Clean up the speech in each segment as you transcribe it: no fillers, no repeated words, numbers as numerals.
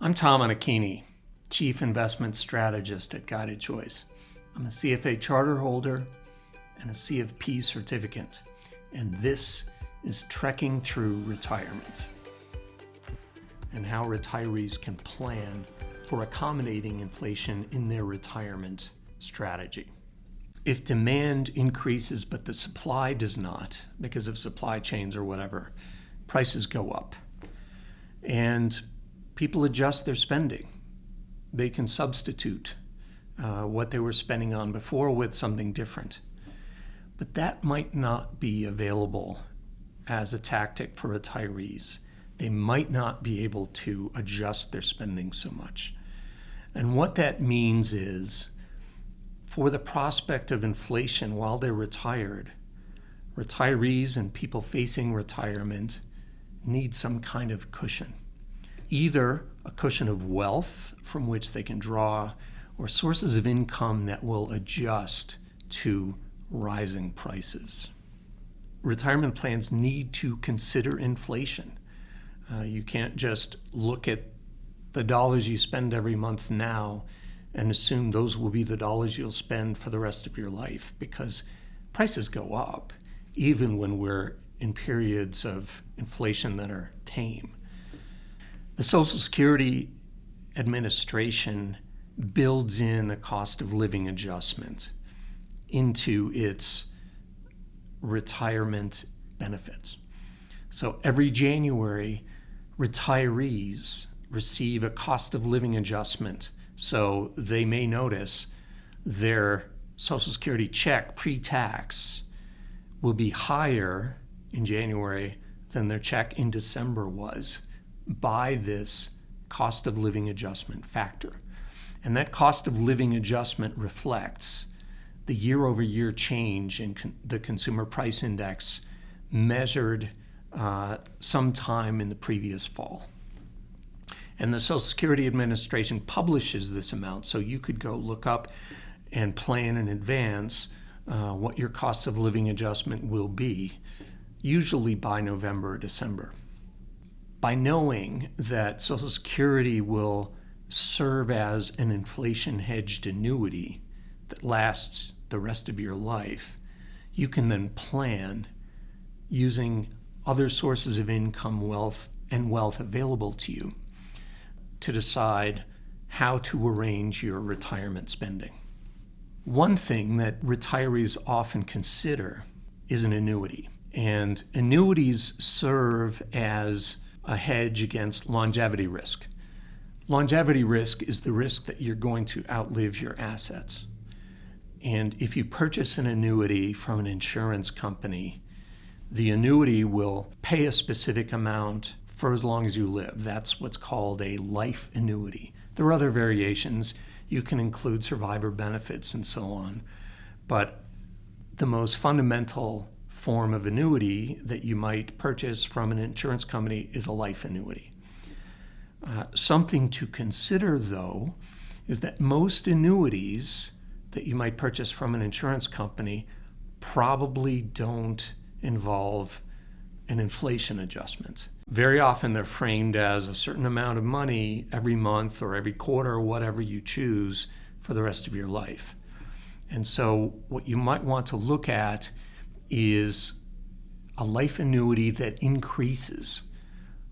I'm Tom Anakini, Chief Investment Strategist at GuidedChoice. I'm a CFA charterholder and a CFP certificate, and this is Trekking Through Retirement and how retirees can plan for accommodating inflation in their retirement strategy. If demand increases but the supply does not, because of supply chains or whatever, prices go up. And people adjust their spending. They can substitute what they were spending on before with something different. But that might not be available as a tactic for retirees. They might not be able to adjust their spending so much. And what that means is, for the prospect of inflation while they're retired, retirees and people facing retirement need some kind of cushion. Either a cushion of wealth from which they can draw, or sources of income that will adjust to rising prices. Retirement plans need to consider inflation. You can't just look at the dollars you spend every month now and assume those will be the dollars you'll spend for the rest of your life, because prices go up even when we're in periods of inflation that are tame. The Social Security Administration builds in a cost of living adjustment into its retirement benefits. So every January, retirees receive a cost of living adjustment. So they may notice their Social Security check pre-tax will be higher in January than their check in December was, by this cost of living adjustment factor. And that cost of living adjustment reflects the year-over-year change in the consumer price index measured sometime in the previous fall. And the Social Security Administration publishes this amount, so you could go look up and plan in advance what your cost of living adjustment will be, usually by November or December. By knowing that Social Security will serve as an inflation-hedged annuity that lasts the rest of your life, you can then plan using other sources of income, wealth available to you to decide how to arrange your retirement spending. One thing that retirees often consider is an annuity. And annuities serve as a hedge against longevity risk. Longevity risk is the risk that you're going to outlive your assets. And if you purchase an annuity from an insurance company, the annuity will pay a specific amount for as long as you live. That's what's called a life annuity. There are other variations. You can include survivor benefits and so on. But the most fundamental form of annuity that you might purchase from an insurance company is a life annuity. Something to consider, though, is that most annuities that you might purchase from an insurance company probably don't involve an inflation adjustment. Very often they're framed as a certain amount of money every month or every quarter or whatever you choose for the rest of your life. And so what you might want to look at is a life annuity that increases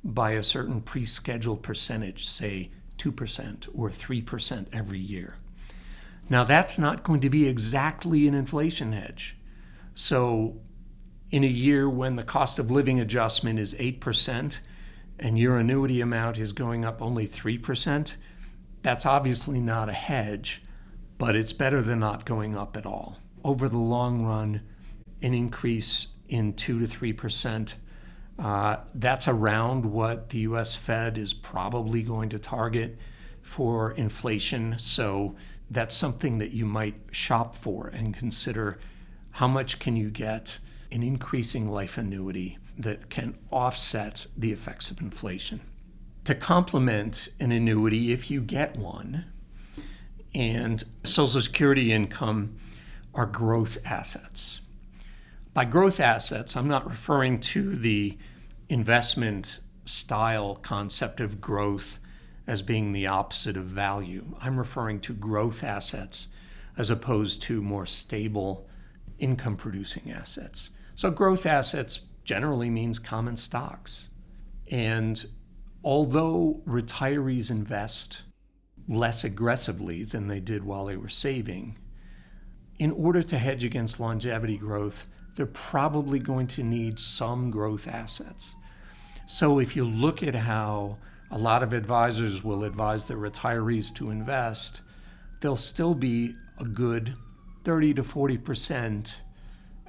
by a certain pre-scheduled percentage, say 2% or 3% every year. Now that's not going to be exactly an inflation hedge. So in a year when the cost of living adjustment is 8% and your annuity amount is going up only 3%, that's obviously not a hedge, but it's better than not going up at all. Over the long run, an increase in 2 to 3%, that's around what the US Fed is probably going to target for inflation. So that's something that you might shop for and consider how much can you get an increasing life annuity that can offset the effects of inflation. To complement an annuity, if you get one, and Social Security income are growth assets. By growth assets, I'm not referring to the investment style concept of growth as being the opposite of value. I'm referring to growth assets as opposed to more stable income-producing assets. So growth assets generally means common stocks. And although retirees invest less aggressively than they did while they were saving, in order to hedge against longevity growth, they're probably going to need some growth assets. So if you look at how a lot of advisors will advise their retirees to invest, there'll still be a good 30 to 40%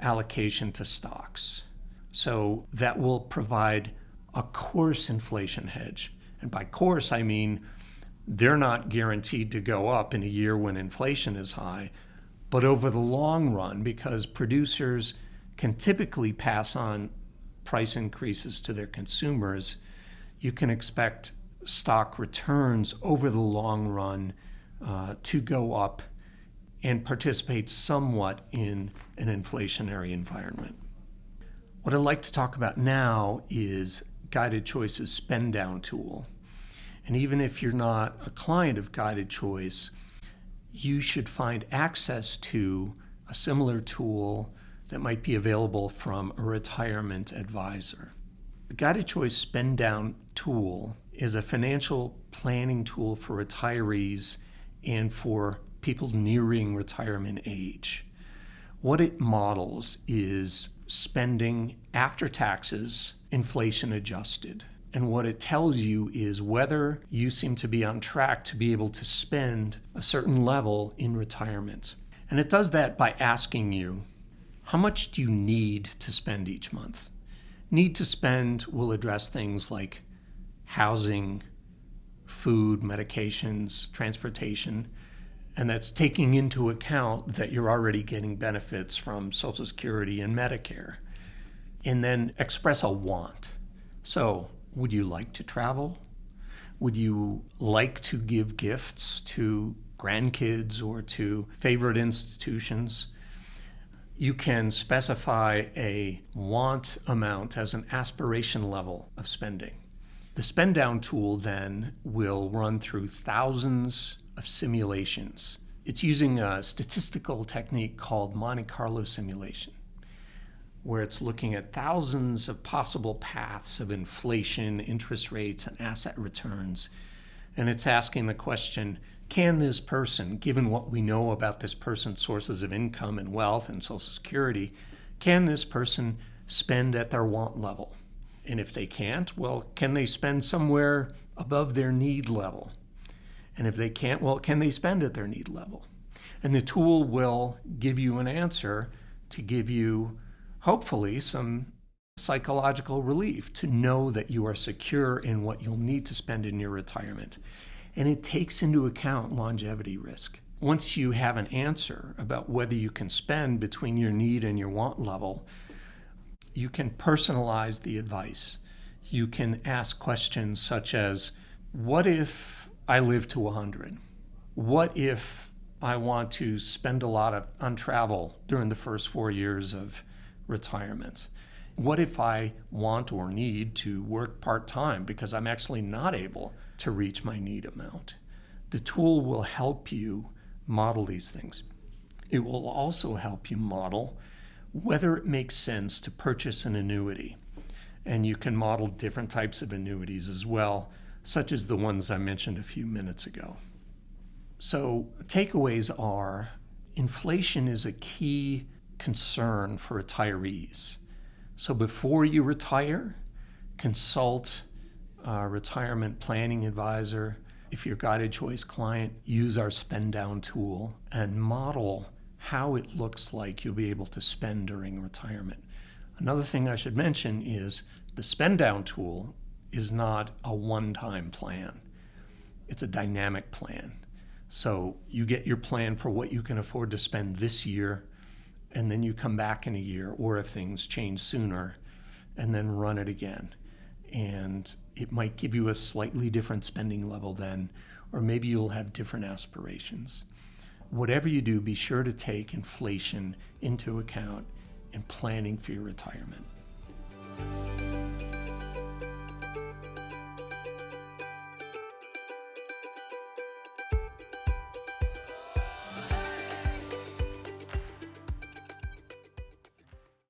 allocation to stocks. So that will provide a coarse inflation hedge. And by coarse, I mean they're not guaranteed to go up in a year when inflation is high, but over the long run, because producers can typically pass on price increases to their consumers, you can expect stock returns over the long run to go up and participate somewhat in an inflationary environment. What I'd like to talk about now is GuidedChoice's spend down tool. And even if you're not a client of GuidedChoice, you should find access to a similar tool that might be available from a retirement advisor. The GuidedChoice spend down tool is a financial planning tool for retirees and for people nearing retirement age. What it models is spending after taxes, inflation adjusted. And what it tells you is whether you seem to be on track to be able to spend a certain level in retirement. And it does that by asking you, how much do you need to spend each month? Need to spend will address things like housing, food, medications, transportation, and that's taking into account that you're already getting benefits from Social Security and Medicare. And then express a want. So, would you like to travel? Would you like to give gifts to grandkids or to favorite institutions? You can specify a want amount as an aspiration level of spending. The spend down tool then will run through thousands of simulations. It's using a statistical technique called Monte Carlo simulation, where it's looking at thousands of possible paths of inflation, interest rates, and asset returns. And it's asking the question, can this person, given what we know about this person's sources of income and wealth and Social Security, can this person spend at their want level? And if they can't, well, can they spend somewhere above their need level? And if they can't, well, can they spend at their need level? And the tool will give you an answer to give you, hopefully, some psychological relief to know that you are secure in what you'll need to spend in your retirement. And it takes into account longevity risk. Once you have an answer about whether you can spend between your need and your want level, you can personalize the advice. You can ask questions such as, what if I live to 100? What if I want to spend a lot on travel during the first 4 years of retirement? What if I want or need to work part-time because I'm actually not able to reach my need amount? The tool will help you model these things. It will also help you model whether it makes sense to purchase an annuity. And you can model different types of annuities as well, such as the ones I mentioned a few minutes ago. So takeaways are, inflation is a key concern for retirees. So before you retire, consult a retirement planning advisor. If you're a GuidedChoice client, use our spend down tool and model how it looks like you'll be able to spend during retirement. Another thing I should mention is the spend down tool is not a one-time plan. It's a dynamic plan. So you get your plan for what you can afford to spend this year, and then you come back in a year, or if things change sooner, and then run it again. And it might give you a slightly different spending level then, or maybe you'll have different aspirations. Whatever you do, be sure to take inflation into account in planning for your retirement.